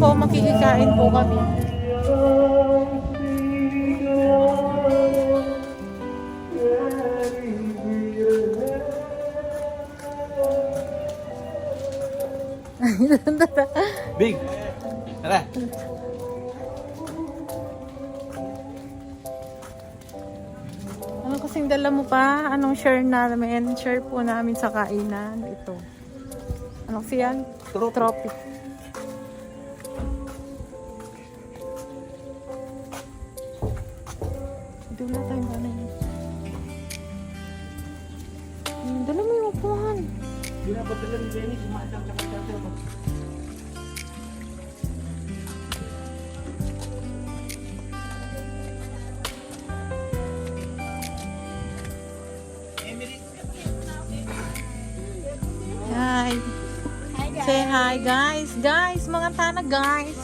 po, makikikain po kami. Big! Tara! Ano kasing dala mo pa? Anong share namin? Share po namin sa kainan. Ito. Anong siyan? Trophy. Ito wala tayong banay. Dala mo yung upuhan. Binabadala ni Jenny, sumatang sa kanya mo. Hi. Say hi guys. Guys, mga tanag guys.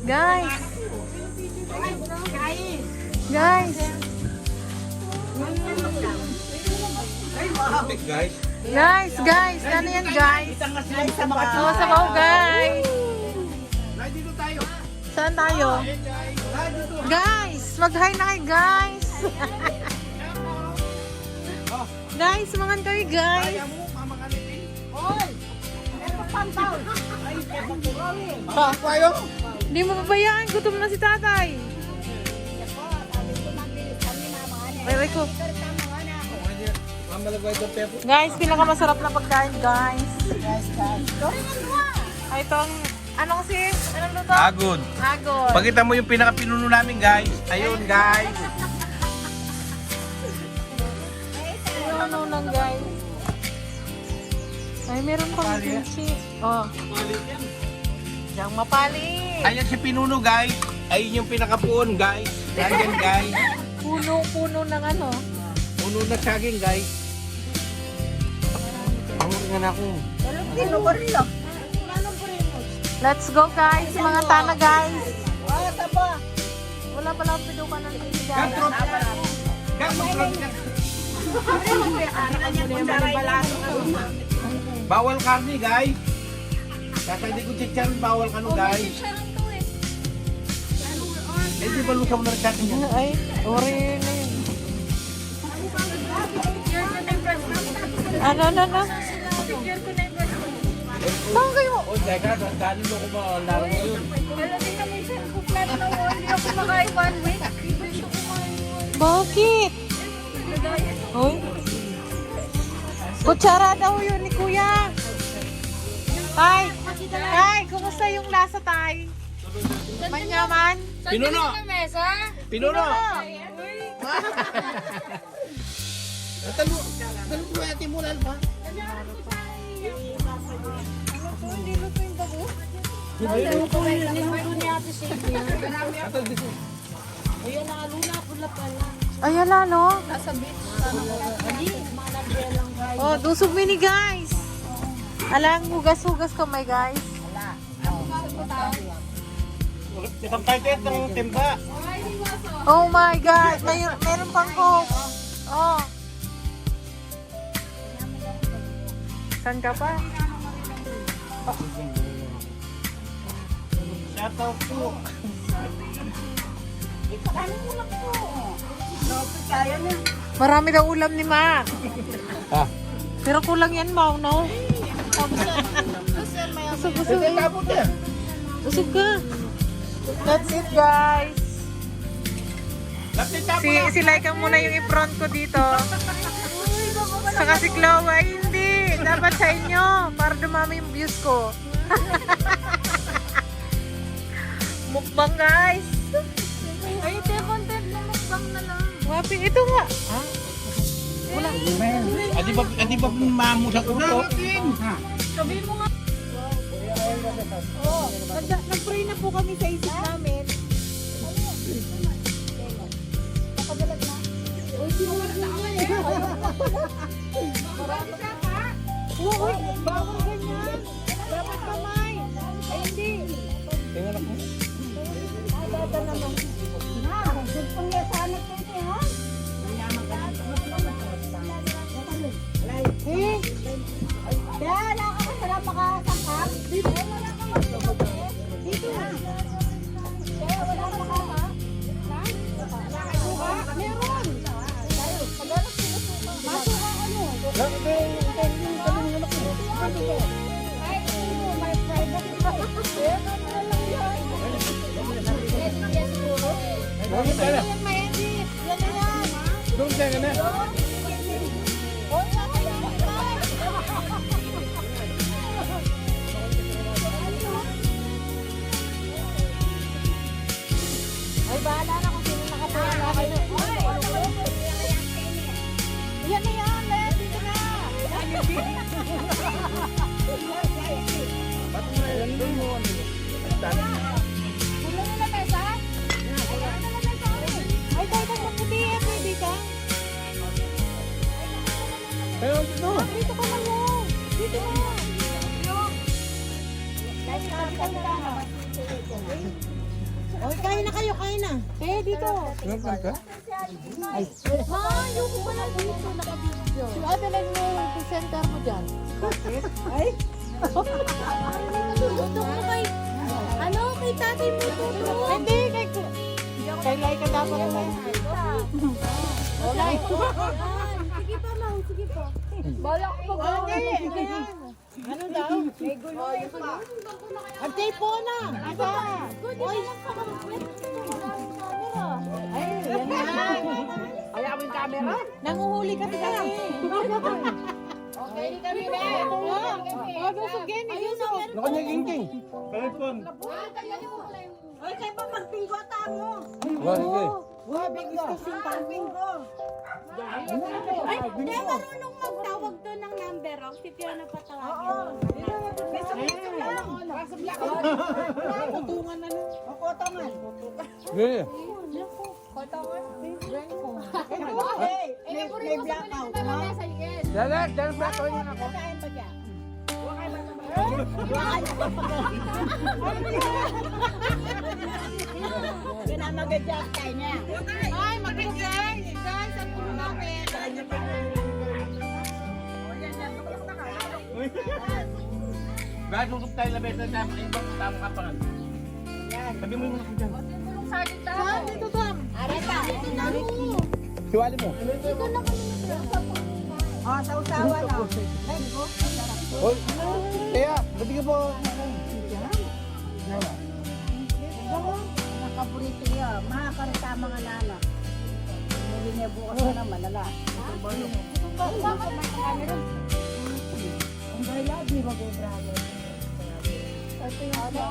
Guys. Guys. Big guys! Guys. Ano yan guys? Sabaw guys. Saan tayo? Guys, mag-hi na kayo guys. Guys, mangan kayo guys. Hindi mo pabayaan, gutom na si tatay. Ay ko. Guys, pinakamasarap na pagkain, guys. Ay, itong, ano kasi, anong luto? Agod! Agod. Pakita mo yung pinaka-pinuno namin guys. Ayun guys. Ano nang guys? Ay, meron pang kimchi. Oh. Yang mapali. Ayan si pinuno guys. Ayun yung pinaka-puon guys. Ayan guys. Puno ng ano. Puno na saging guys. Panguri nga na ako. Let's go guys, mga tana guys. Wala pala ang pinuka ng guys. Bawal karne guys. Kaya hindi ko chicharon, bawal ka no guys. Eh di ba lusaw na rin sa atin yan? Ay, ori na yun. Ano? Saan kayo? O teka, kanin mo ko ba laro mo yun? Bakit? Hoy. Kutsara daw yun ni Kuya. Tay, kumusta yung lasa, Tay? Manyaman? Pinuno! Pinuno! Talo ko ate mo lang ba? Ay, ala, no? Oh, dusog mini, guys. Alang, hugas-hugas kamay, guys. Isang packet ng timba. Oh my God. Meron pang coke. Oh. Saan ka pa? Shout out po. Marami daw ulam ni Ma. Ah. Pero kulang yan, Mau, no? Busog ka. That's it, guys. Si Laika muna yung i-front ko dito. Saka si Chloe, ay hindi. Dapat sa inyo. Para dumami yung views ko. Mukbang, guys. Ay, ito yung content na mukbang na lang. Wapi, ito nga. Ah, wala. Adi ba mamu sa ulo? Sabi mo nga. Oh, nag-pray na po kami sa isip namin. Nakadalag na. Uy, sinulat na ako eh. Marami siya pa. Uy, bawal ganyan. Dapat kamay. Ay, hindi. Tingnan ako. Ay, dada naman. Gustong niya sana ito ha? Eh, Kaya nakakasarap makasangkap. Dito My private Doon ka na. may edit. Yan na yan. Doon ka na. Oh, yan na yan. Ay, bahala na kung sino nakapuha na kayo. Yan na yan, Len. Dito na. Doon mo. Gulo na mesa? Ay, tayo magputi eh. Pwede ka? Pero dito. Dito ka lang mo. Dito na. Oy, kain na kayo, kain na. Eh, dito. Saan ka? Ay. Ma, yung ko ba lang dito nakabidyo? Si Adeline mo yung presenter mo dyan. Ay, Tutok mo kay... Ano? Kay tatay mo tutok? Hindi, kay Laika dapat naman. Oh, Laika. Sige pa, Mau. Sige pa. Bala ko pag... ano daw? May gulo pa. Ang tape na. Asa? Oy, Ay, yan na. kaya mo yung camera? Nanguhuli kami kami. Okay, kami na. Oh, busog yan. Ayun o. Naku niya ginting. Telepon. Oy, kayo pa magpinggo tamo. Wala, sige. Wow, bingo. Pinggo. Ay, hindi marunong magtawag doon ng number. O, si Fiona patawagin. Kutungan na nun. O, kotongan. Sige. May blackout, no? Dalag, dalag ba ako yun ako? Kain pa dyan. Pinamagad-jack tayo niya. Ay, mag-enjoy. Guys, ang puno namin. Bakit tutok tayo labes na tayo ibang tama kapangan? Sabi mo yung mga dyan. Tulong sa akin tayo. Saan? Dito, Tom. Areta. Siwali mo. Dito na kami. O, sausawa na. Hoy, kaya, ba't ka po? Nakaburito niya. Makakarita mga nana. Hindi niya bukas na naman. Ala. Ang gala, di mag-ubrano. Ito yung ano.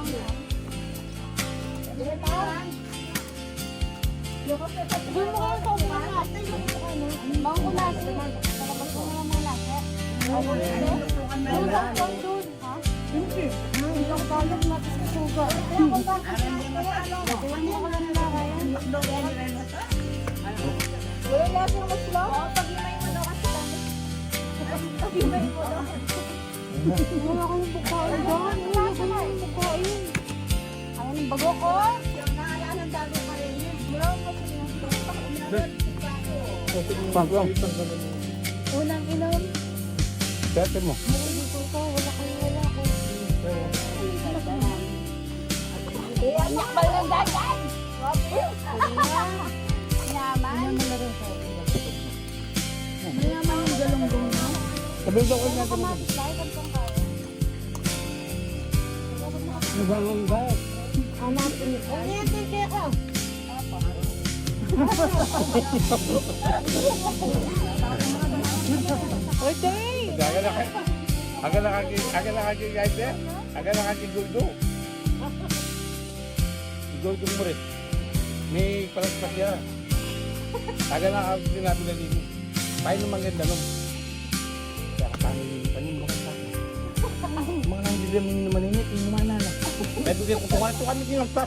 Doon mo kayo sa umakas. Bangko lasa. Talabas ko naman mga lasa. Doon lang po doon. Ha? Hindi. Hindi lang tayo natin sa suga. Ano ko lang nalakayan? Wala lasa ng maslo? Oo, pag-imay mo daw kasi kami. Pag-imay mo daw. Wala kang bukain doon. Wala kang bukain. Ayun ang bago ko. Naalala ng dago pa rin yun. Wala kang Pangkong. unang inom. Dati mo. Dito ko, wala ko. Yakbal ng dagan! Yaman. Mayaman yung galunggong mo. Sabi daw ko natin mo. Nabangon ba? Hanapin ko. Hindi, kaya ko. Okay. Agad na kaki guys eh. Agad na kaki guldo. Guldo mo rin. May palas pa siya. Agad na kaki natin na dito. Paano naman ganda nun? Kaya panin mo ka sa akin. Mga nang hindi naman init, inuman na na. May bigyan ko tuwa ito kami kinagpa.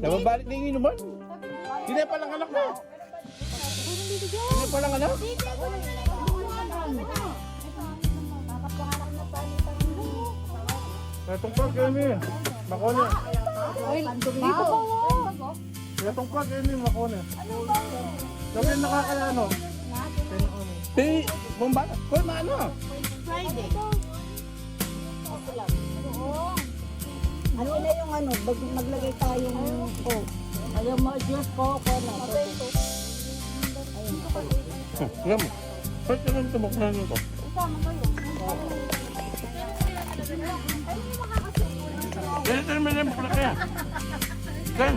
Nababalik na yung inuman. Hindi na palang anak na. Hindi na palang anak. Itong pag kami, makona. Dito po. Itong pag kami, makona. Sabi nakakalano. Eh, bomba. Kung maano. Friday. Ano na yung ano, maglagay tayong coke. Ayaw mo, juice coke na. Alam mo. Ba't ka nang tumuklan ko? Isama kayo. Ganito naman yung pula kaya. Gan.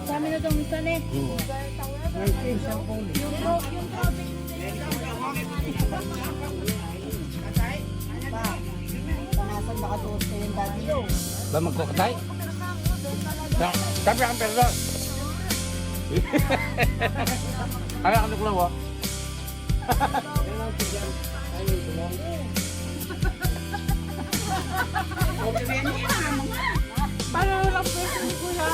Dami na daw minsan eh. Nasaan nakatuos na yung daddy yo? Ba magkakatay? Sabi kang perdon. Kaya ka nukulaw ah. Paano lang pwede ni Kuya?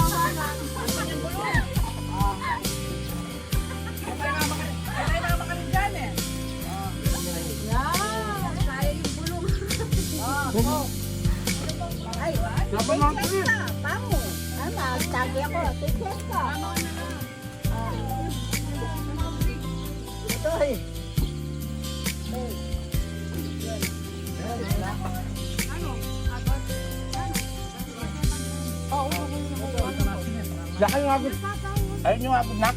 Ay, Dapat lang ito eh. pamo. Ano, tagi ako. Tiket ka. Ito eh. Laki yung agad. Ayun yung agad nak.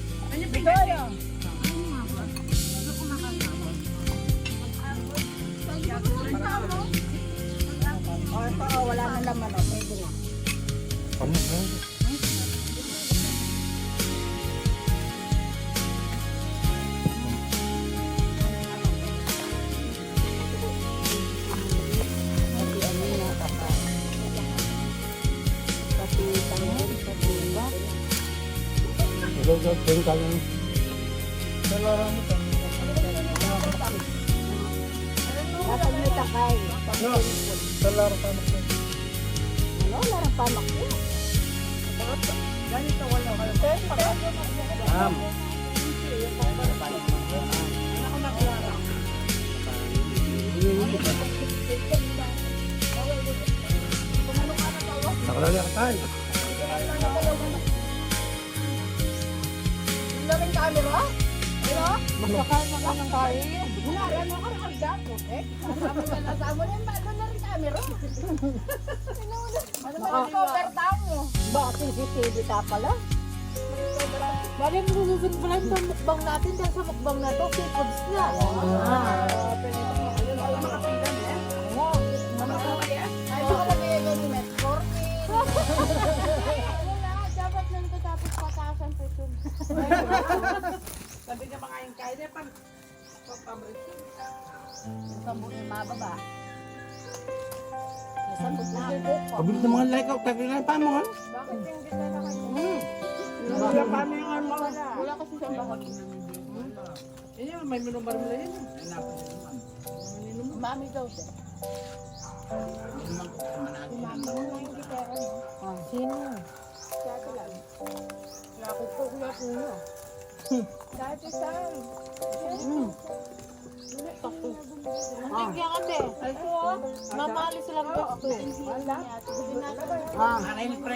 Ito, wala na naman. Pwede na. Ano ba? Ito, tingin ka lang. Kapag may takay. Salaro ka na. Ano, larang pamak yun. Ma'am. Nakalala ka tayo. Daming camera? Ano? Magkakain na ka ng kain. Wala, ano ka nakagdapot eh. Nasama na yung bago na rin camera. Ano ba yung cover down mo? Bakit CCTV ka pala? Bali mo susunod pala yung mukbang natin dahil sa mukbang na to, seafoods na. Ay, baka lagay yung metformin. Wala, dapat nandito tapos pataasan po ito. Sabi niya mga yung kain, pan sambot yung mababa. Sambot na ako. Pabilis ng mga like out. Tagli na pa mo ha? Bakit yung gitna na kayo? Wala pa mo yung ano. Wala kasi siyang bahag. May minubar mo yun. Mami daw siya. Sino? Dati lang. Laki po, kuya kuya. Dati saan? Nandiyan ka te. Mamali silang gusto.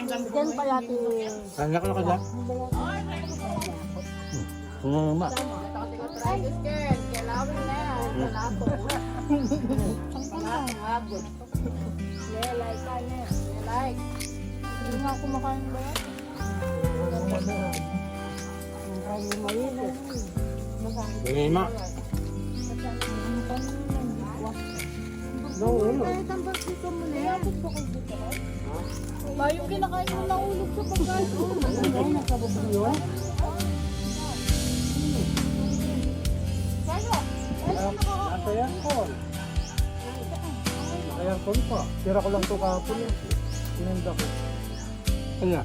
Diyan pa yati. Kanya ka na ka dyan? Ano naman? Trigus girl, kilawin na yan. Palato. Agod. Lelay ka na. Lelay. Hindi nga kumakain ba yan? Ganyan ma. Kahit ang dito mo na yan. Ba yung kinakain mo nahulog sa pagkain. Nasa yan ko. Ayan ko pa. Tira ko lang ito kahapon eh. Pinanda ko. Kanya?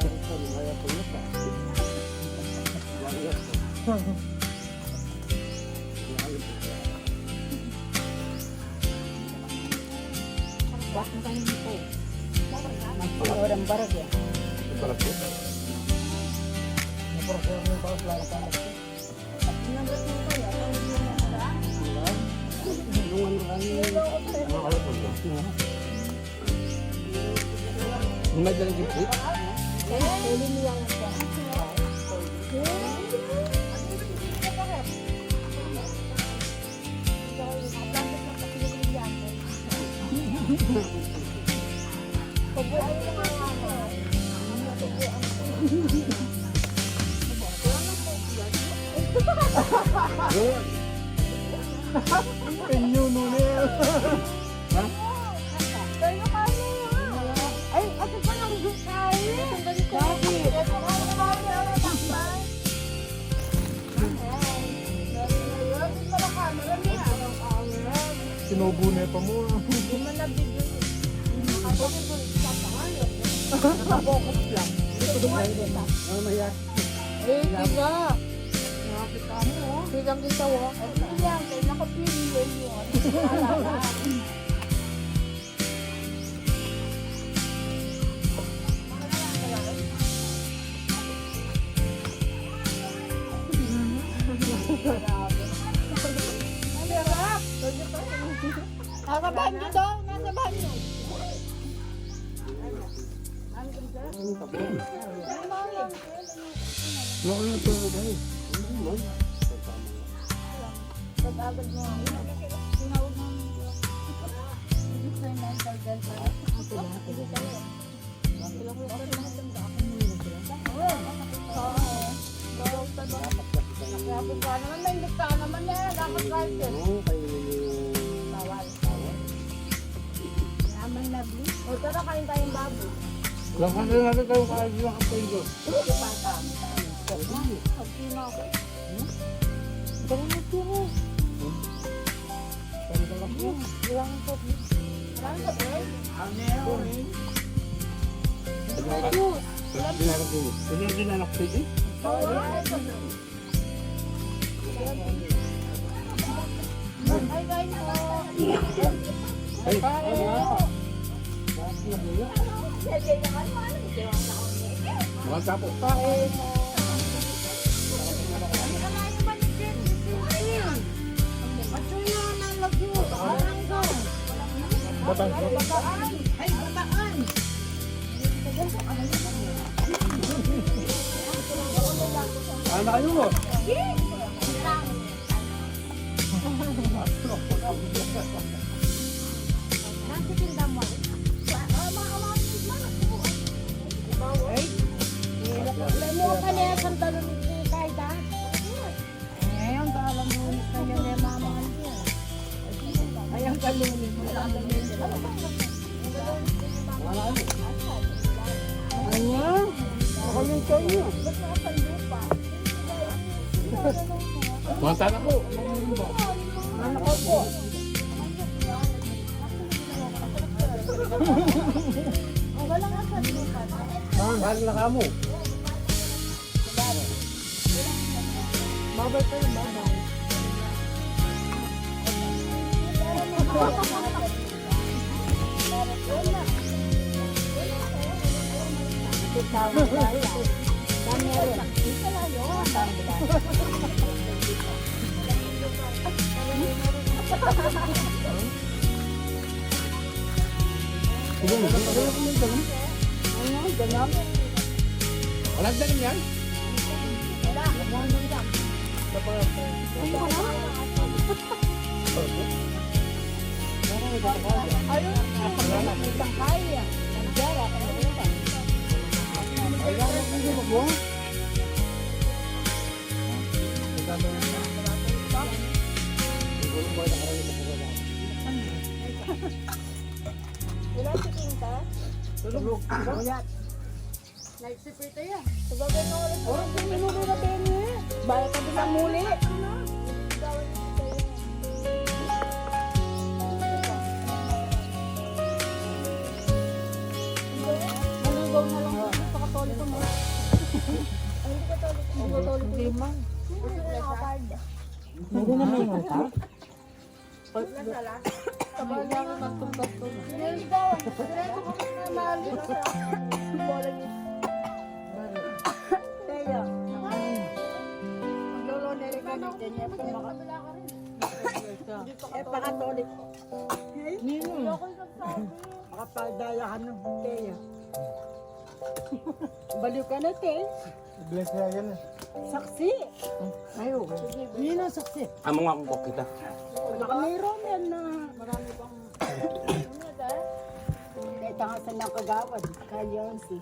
Ayan ko pa. Bakit kayo dito? Magpulor ang barag yan. Para po. Napurasyon mo pa sa lang pa. May dalang gipit? Pwede niya nga siya. Penyo nuna yan. Kaya kami ay, ate pa lang doon tayo. Bakit? Ito ka na kami ang takbay. Lapit mo lang camera niya. Sinubo na pa mo. Hindi man na-video yun. Nakapokus lang. Mamaya. Eh, tiga. Nakakita mo. Tigang kita mo. Hindi yan. Kaya nakapili yun yun. Nasa banyo daw. Nasa banyo. Ano na ito? Pag-agad mo. Tinawag mo. Mental dental. Grabe ka naman, may ka naman yan. Dapat kahit bawal. Naman na bli. O tara, kain tayong baboy. Lakas na natin tayo kahit yung kapay ko. Bata. Pagpino ako. Ganun na tiro. Ilang po. Ilang po, eh? Hindi na nakapili. Ay, guys, Hey, mga tapo. Batang ko. ay, bataan. Ano kayo mo? Mo ka niya sa talon ni Kaida. Ngayon dalam mo na niya ni mama niya. Ayang kalunin mo lang niya. Ano? Ako yung kayo. Mga sana ko. Ano ko po? Wala nga sa lupa. Mahal na ka mo. Babay kayo, babay. Walang dalim yan? Ilan si Kinta? Tulog. Night super tayo. Sabagay na ulit. Orang minuto na tayo eh. Bayad ka din ang muli. Naligaw na lang sa katoliko mo. Hindi katoliko. Ang katoliko. Hindi man. Gusto na nakapard. Hindi naman yung ka? Sabagay na nagtungkas-tungkas. Naligaw. Diretso ka na mahalin sa bola niya. Kaya, maglolo na rin ka dito niya pa pakatolik. Makapagdayahan ng kaya. Baliw ka na, te. Bless na yan eh. Saksi. Ayo. Yun ang saksi. Amo nga akong kita. Baka mayroon yan na marami pang... Kaya tangasan ng kagawad. Kaya yun si.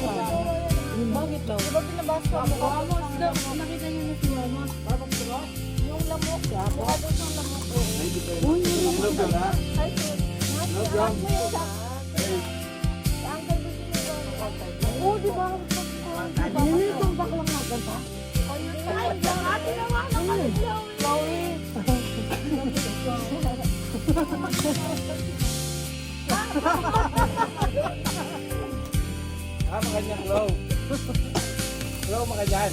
Bakit daw? Di ba pinabasa mo? Amos daw. Nakita niyo na si Amos. Yung lamok. Mukha daw siyang lamok. Love yun, ha? Ay, sir. Love yun. Oo, di ba? Hindi itong baklang naganda. Ay, ate naman ang kalilaw. Chloe. Makanyang Glow. Glow, makanyan.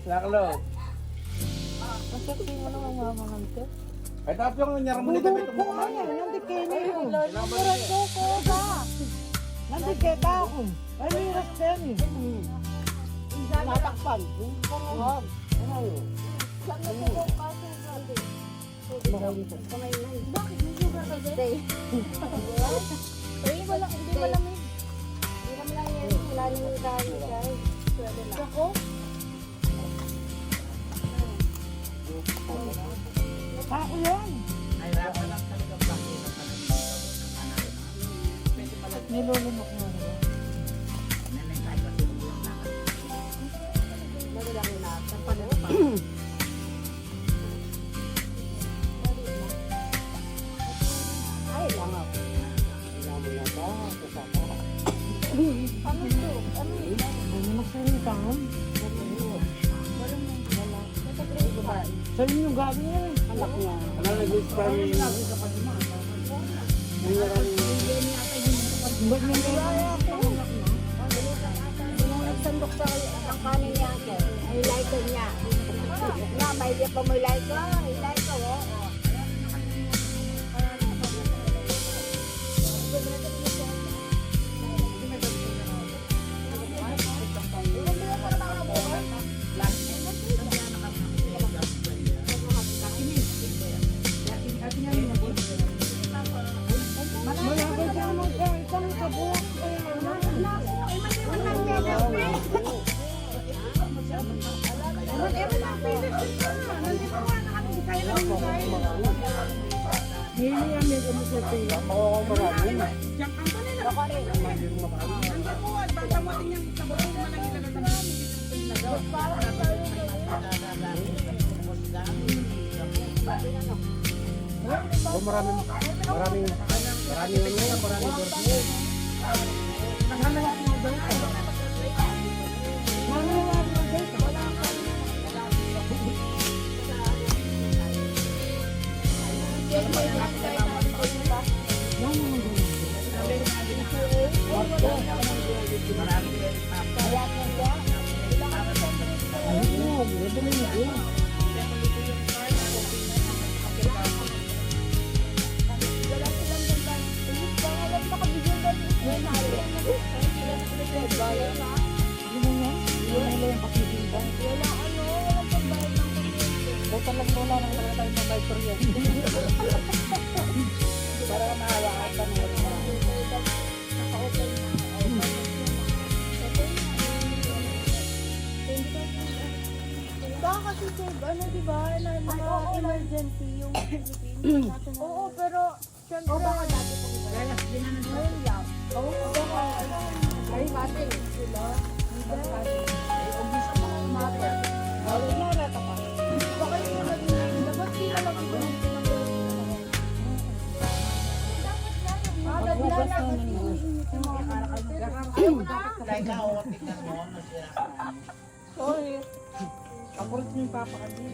Glow. Masakti mo naman mga manante. Ay, tapos yung nangyari mo na gabi ito mo kumain. Nandikini yun. Murat ko ko ba? Nandikita ako. Ay, miras din eh. Natakpan. Wag. Saan na po kong kaso gabi? Bakit hindi ba ka din? Hindi malamig. Hindi kami lang yan. Wala nang dahil guys. Ako? Ako yan. Nilulunok mo na. Ay, lang ako. Ano ito? Ano ito? Ano magsalitan? Sa inyo gabi yan. Anak niya. Ano nag-wish pa rin? Ba't nang kaya ako? Nung nagsandok sa ang kanin niya ako, ay lighter niya. Na, may di pa mo lighter. Lighter, oh. Maraming birthday. lang lola nang mga tayo sa bike yan. Para mahawakan ka ng Baka kasi ano diba, na mga emergency yung Philippines. Oo, pero syempre. Oo, baka dati po. Ngayon lang. Oo, baka. Ay, mati. Sila. Baka yung naging, dapat sila lang ito ng Sorry. Kapulit mo yung papa kasi.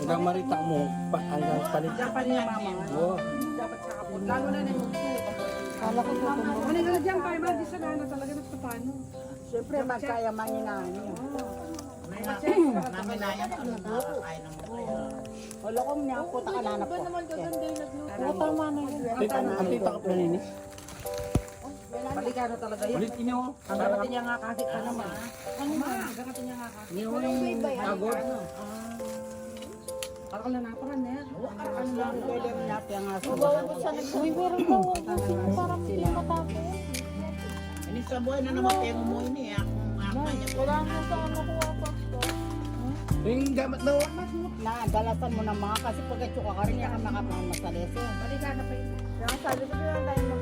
Hanggang maritak mo, hanggang palit. Diyan pa niya mama. Oo. Dapat sa kaput. Lalo na na yung Kala ko po tumulong. Ano ka dyan pa, di sa nana talaga na paano. Siyempre, magkaya manginahan niya. Naminaya pa nung nakakain ng mga. Wala kong niya, puta ka nanap Ba ko. naman gaganda yung nagluto? Oo, tama na yun. Ang tita ka pa nini. Balikado talaga yun. Ulitin niyo. Ang ganatin niya nga kahit ka naman. Ano ma? Ganatin niya nga kahit. Yung agod. Akala na naparan na yan. Ano lang pwede rin natin ang aso. Uy, meron daw. Parang hindi matapos. Ini sa buhay na naman kayo mo ini akong niya. Wala na sa ano ko ako. Yung gamat na Na, dalasan mo na mga kasi pagkatsuka ka rin niya ka makapamasales. Balikado pa yun. Kaya sabi ko lang tayo